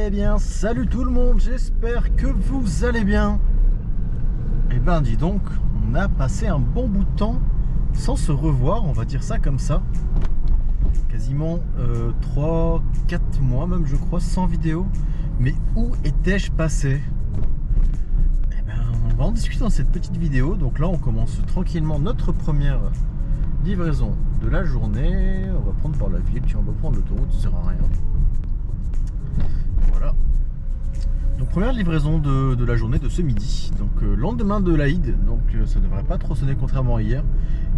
Eh bien, salut tout le monde, j'espère que vous allez bien. Eh ben, dis donc, on a passé un bon bout de temps sans se revoir, on va dire ça comme ça. Quasiment 3-4 mois même, je crois, sans vidéo. Mais où étais-je passé? Eh ben, on va en discuter dans cette petite vidéo. Donc là, on commence tranquillement notre première livraison de la journée. On va prendre par la ville, puis on va prendre l'autoroute, ça sert à rien. Voilà. Donc première livraison de la journée de ce midi. Donc lendemain de l'Aïd, donc ça devrait pas trop sonner contrairement à hier.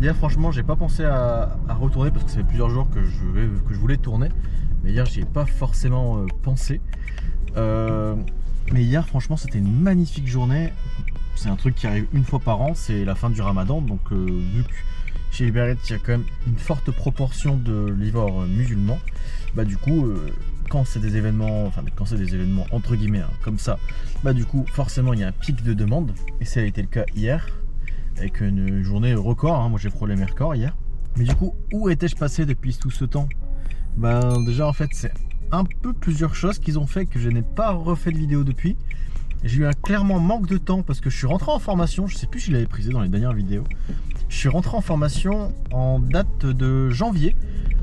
Hier franchement j'ai pas pensé à retourner parce que ça fait plusieurs jours que je voulais tourner. Mais hier j'y ai pas forcément pensé. Mais hier franchement c'était une magnifique journée. C'est un truc qui arrive une fois par an, c'est la fin du Ramadan. Donc vu que chez Uber Eats il y a quand même une forte proportion de livreurs musulmans, bah du coup quand c'est des événements, entre guillemets comme ça, bah du coup forcément il y a un pic de demande et ça a été le cas hier avec une journée record, moi j'ai frôlé mes records hier. Mais du coup où étais-je passé depuis tout ce temps? Ben déjà en fait c'est un peu plusieurs choses qu'ils ont fait que je n'ai pas refait de vidéo depuis. J'ai eu un clairement manque de temps parce que je suis rentré en formation, je sais plus si je l'avais précisé dans les dernières vidéos. Je suis rentré en formation en date de janvier,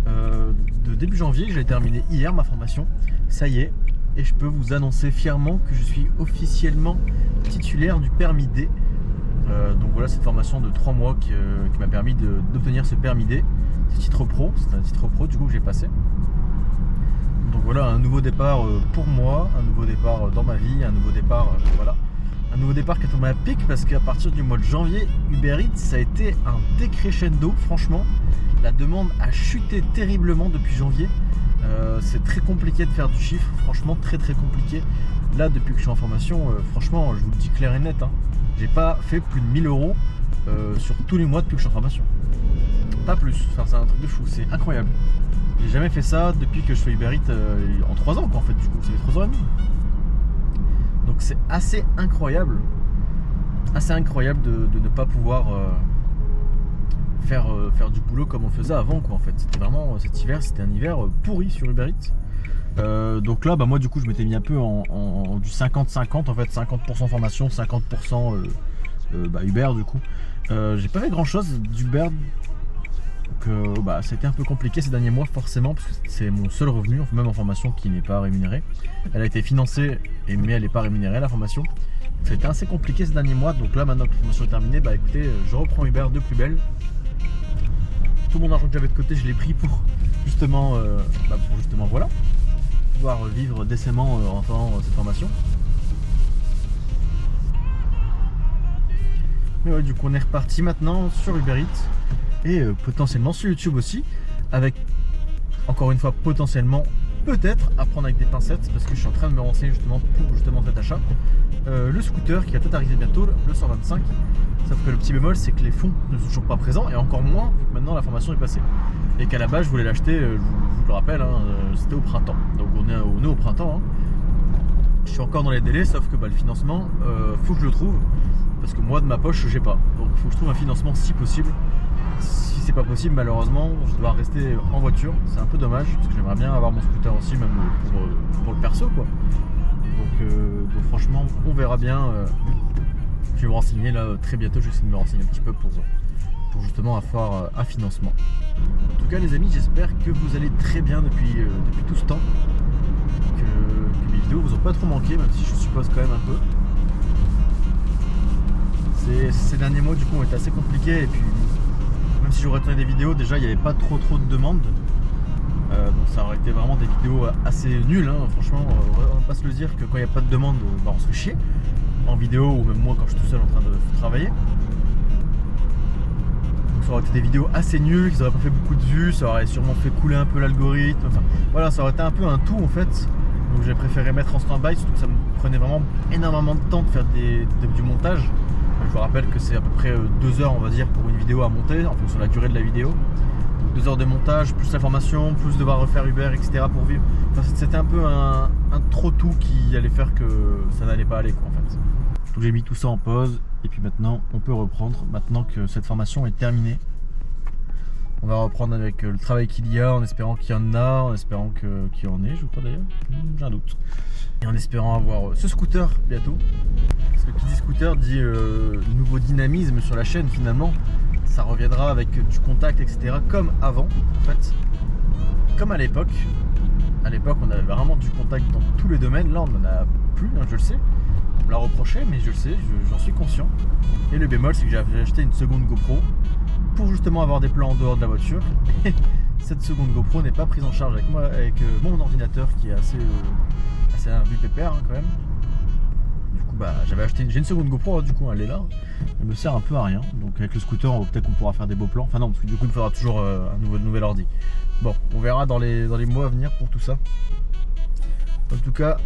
de début janvier. J'ai terminé hier ma formation, ça y est, et je peux vous annoncer fièrement que je suis officiellement titulaire du permis D. Donc voilà, cette formation de 3 mois qui m'a permis d'obtenir ce permis D, ce titre pro, c'est un titre pro du coup que j'ai passé. Donc voilà, un nouveau départ pour moi, un nouveau départ dans ma vie, un nouveau départ, voilà. Un nouveau départ qui est tombé à pic parce qu'à partir du mois de janvier, Uber Eats, ça a été un décrescendo. Franchement, la demande a chuté terriblement depuis janvier. C'est très compliqué de faire du chiffre, franchement très compliqué. Là, depuis que je suis en formation, franchement, je vous le dis clair et net, j'ai pas fait plus de 1000 € sur tous les mois depuis que je suis en formation. Pas plus, enfin, c'est un truc de fou, c'est incroyable. J'ai jamais fait ça depuis que je fais Uber Eats en 3 ans, quoi, en fait, du coup, ça fait 3 ans et demi. Donc c'est assez incroyable de ne pas pouvoir faire du boulot comme on faisait avant, quoi, en fait. C'était vraiment, cet hiver, c'était un hiver pourri sur Uber Eats. Donc là, bah, moi du coup, je m'étais mis un peu en du 50-50, en fait, 50% formation, 50% Uber, du coup. J'ai pas fait grand chose d'Uber. Donc ça a été un peu compliqué ces derniers mois forcément parce que c'est mon seul revenu, même en formation, qui n'est pas rémunérée. Elle a été financée mais elle n'est pas rémunérée, la formation. C'était assez compliqué ces derniers mois, donc là maintenant que la formation est terminée, bah écoutez, je reprends Uber de plus belle. Tout mon argent que j'avais de côté, je l'ai pris pour justement voilà, pouvoir vivre décemment en faisant cette formation. Mais ouais, du coup on est reparti maintenant sur Uber Eats. Et potentiellement sur YouTube aussi, avec encore une fois potentiellement, peut-être à prendre avec des pincettes, parce que je suis en train de me renseigner justement pour cet achat, le scooter qui va peut-être arriver bientôt, le 125. Sauf que le petit bémol, c'est que les fonds ne sont toujours pas présents, et encore moins vu que maintenant la formation est passée, et qu'à la base je voulais l'acheter, je vous le rappelle, c'était au printemps. Donc on est au printemps, je suis encore dans les délais, sauf que le financement, faut que je le trouve, parce que moi de ma poche j'ai pas, donc il faut que je trouve un financement si possible. Si c'est pas possible, malheureusement, je dois rester en voiture. C'est un peu dommage parce que j'aimerais bien avoir mon scooter aussi, même pour le perso, quoi. Donc franchement, on verra bien. Je vais me renseigner là très bientôt. Je vais essayer de me renseigner un petit peu pour justement avoir un financement. En tout cas, les amis, j'espère que vous allez très bien depuis tout ce temps. Que mes vidéos vous ont pas trop manqué, même si je suppose quand même un peu. Ces derniers mois, du coup, ont été assez compliqués et puis. Même si j'aurais tourné des vidéos, déjà il n'y avait pas trop de demandes. Donc ça aurait été vraiment des vidéos assez nulles, franchement. On va pas se le dire que quand il n'y a pas de demande, on se fait chier. En vidéo ou même moi quand je suis tout seul en train de travailler. Donc ça aurait été des vidéos assez nulles, qui n'auraient pas fait beaucoup de vues, ça aurait sûrement fait couler un peu l'algorithme. Enfin voilà, ça aurait été un peu un tout en fait. Donc j'ai préféré mettre en stand-by, surtout que ça me prenait vraiment énormément de temps de faire du montage. Je vous rappelle que c'est à peu près 2 heures on va dire pour une vidéo à monter en fonction de la durée de la vidéo. Donc 2 heures de montage, plus la formation, plus devoir refaire Uber, etc. pour vivre. Enfin, c'était un peu un trop tout qui allait faire que ça n'allait pas aller, quoi, en fait. Donc j'ai mis tout ça en pause et puis maintenant on peut reprendre maintenant que cette formation est terminée. On va reprendre avec le travail qu'il y a, en espérant qu'il y en a, en espérant qu'il y en ait, je crois d'ailleurs, j'ai un doute. Et en espérant avoir ce scooter bientôt. Parce que qui dit scooter dit nouveau dynamisme sur la chaîne finalement. Ça reviendra avec du contact, etc. comme avant, en fait. Comme à l'époque. À l'époque, on avait vraiment du contact dans tous les domaines. Là, on n'en a plus, hein, je le sais. On me l'a reproché, mais je le sais, j'en suis conscient. Et le bémol, c'est que j'avais acheté une seconde GoPro pour justement avoir des plans en dehors de la voiture. Et cette seconde GoPro n'est pas prise en charge avec moi, avec mon ordinateur qui est assez un vue pépère hein, quand même. Du coup, bah, j'ai une seconde GoPro, hein, du coup, elle est là. Elle me sert un peu à rien. Donc avec le scooter, peut-être qu'on pourra faire des beaux plans. Enfin non, parce que du coup, il me faudra toujours un nouvel ordi. Bon, on verra dans les mois à venir pour tout ça. En tout cas,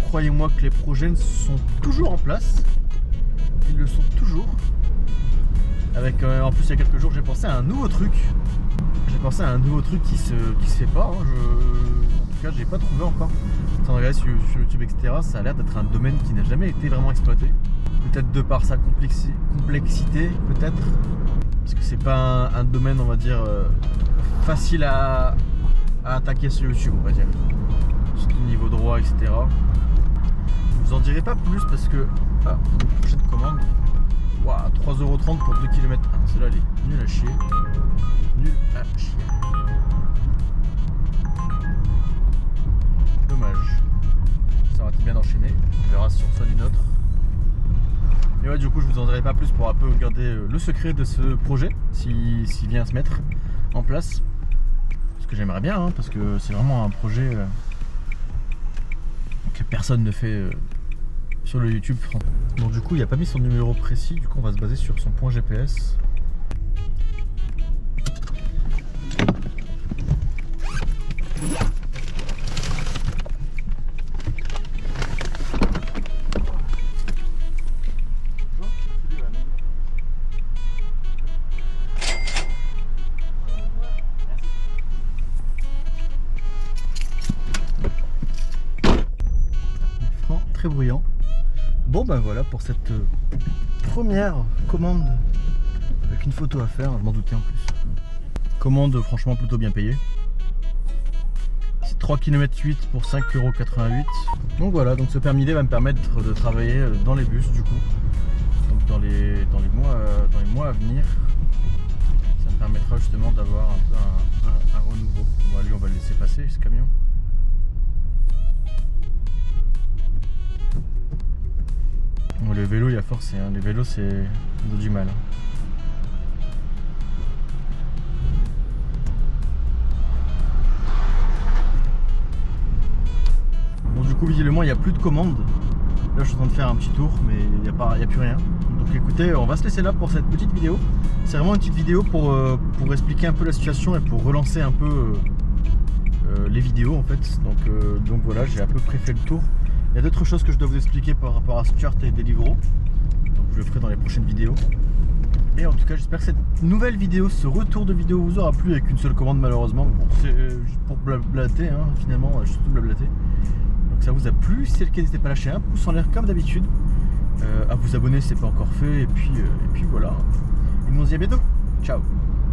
croyez-moi que les projets sont toujours en place. Ils le sont toujours. Avec, en plus, il y a quelques jours, j'ai pensé à un nouveau truc. J'ai pensé à un nouveau truc qui se fait pas. Hein. En tout cas, j'ai pas trouvé encore. Sans regarder sur YouTube, etc. Ça a l'air d'être un domaine qui n'a jamais été vraiment exploité. Peut-être de par sa complexité, peut-être. Parce que c'est pas un domaine, on va dire, facile à attaquer sur YouTube, on va dire. Surtout au niveau droit, etc. Je vous en dirai pas plus parce que une prochaine commande. Waouh, 3,30€ pour 2 km. Celle-là elle est nulle à chier. Nulle à chier. Dommage. Ça aurait été bien d'enchaîner. On verra si on sonne une autre. Et ouais, du coup, je vous en dirai pas plus pour un peu regarder le secret de ce projet, s'il vient à se mettre en place. Ce que j'aimerais bien, hein, parce que c'est vraiment un projet que personne ne fait sur le YouTube. Bon, du coup, il n'a pas mis son numéro précis, du coup, on va se baser sur son point GPS. Très bruyant. Bon ben voilà pour cette première commande avec une photo à faire, je m'en doutais en plus. Commande franchement plutôt bien payée. C'est 3 km 8 pour 5,88 €. Donc voilà, donc ce permis D va me permettre de travailler dans les bus du coup. Donc dans les mois à venir. Ça me permettra justement d'avoir un peu un renouveau. Bon, lui on va le laisser passer ce camion. Bon, le vélo il y a forcé, hein. Les vélos ils ont du mal. Bon du coup visiblement il n'y a plus de commandes. Là je suis en train de faire un petit tour mais il n'y a plus rien. Donc écoutez, on va se laisser là pour cette petite vidéo. C'est vraiment une petite vidéo pour expliquer un peu la situation et pour relancer un peu les vidéos en fait. Donc voilà, j'ai à peu près fait le tour. Il y a d'autres choses que je dois vous expliquer par rapport à Stuart et Deliveroo. Donc je le ferai dans les prochaines vidéos. Et en tout cas j'espère que cette nouvelle vidéo, ce retour de vidéo vous aura plu avec une seule commande malheureusement. Bon, c'est juste pour blablater hein, finalement, juste blablater. Donc ça vous a plu, si c'est le cas n'hésitez pas à lâcher un pouce en l'air comme d'habitude. À vous abonner si ce n'est pas encore fait. Et puis voilà. Et nous on se dit à bientôt. Ciao.